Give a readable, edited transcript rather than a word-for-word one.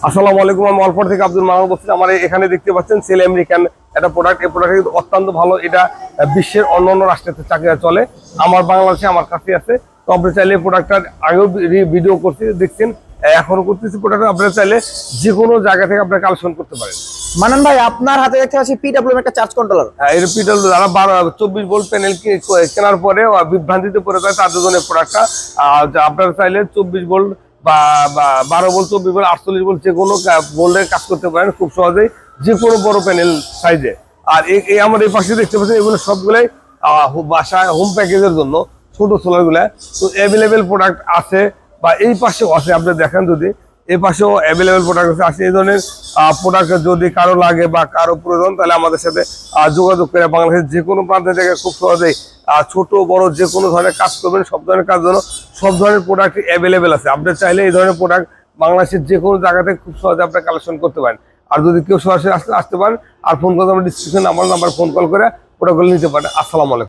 আসসালামু আলাইকুম। আমি অল্প থেকে আব্দুল মাহমুদ বলছি। আমার এখানে দেখতে পাচ্ছেন সেল আমেরিকান একটা প্রোডাক্ট। এই প্রোডাক্ট কিন্তু অত্যন্ত ভালো। এটা বিশ্বের অন্যান্য রাষ্ট্রেতে চাকরিটা চলে, আমার বাংলাদেশে আমার কাছে আছে। তো আপনি চাইলে প্রোডাক্টটার আগেও ভিডিও করছি, দেখছেন, এখনো করতেছি। প্রোডাক্ট আপনারা চাইলে যে কোনো জায়গা থেকে আপনারা কালেকশন করতে পারেন। মানান ভাই, আপনার হাতে দেখতে পাচ্ছি পিডব্লিউএম একটা চার্জ কন্ট্রোলার। এর পিডব্লিউ যারা 24 ভোল্ট প্যানেল কেনার পরে বিভ্রান্তিতে পড়ে যায় তাদের জন্য প্রোডাক্টটা। আপনারা চাইলে 24 ভোল্ট বা 12 ভোল্ট, 24 ভোল্ট, 48 ভোল্ট যে কোনো ভোল্টে কাজ করতে পারেন খুব সহজেই, যে কোনো বড় প্যানেল সাইজে। আর এই আমার এই পাশে দেখতে পাচ্ছেন, এগুলো সবগুলাই বাসায় হোম প্যাকেজের জন্য ছোট সোলারগুলা। তো অ্যাভেলেবেল প্রোডাক্ট আছে, বা এই পাশেও আছে। আপনি দেখেন, যদি এই পাশেও অ্যাভেলেবেল প্রোডাক্ট আছে। এই ধরনের প্রোডাক্ট যদি কারো লাগে বা কারো প্রয়োজন, তাহলে আমাদের সাথে যোগাযোগ করে বাংলাদেশের যে কোনো প্রান্ত থেকে খুব সহজেই ছোট বড় যে কোনো ধরনের কাজ করবেন, সব ধরনের কাজ জন্য সব ধরনের প্রোডাক্ট অ্যাভেলেবেল আছে। আপনি চাইলে এই ধরনের প্রোডাক্ট বাংলাদেশের যে কোনো জায়গা থেকে খুব সহজে আপনি কালেকশন করতে পারেন। আর যদি কেউ সরাসরি আসতে পারেন, আর ফোন করতে আমরা ডিসক্রিপশন আমার নাম্বার ফোন কল করে প্রোডাক্টগুলো নিতে পারেন। আসসালামু আলাইকুম।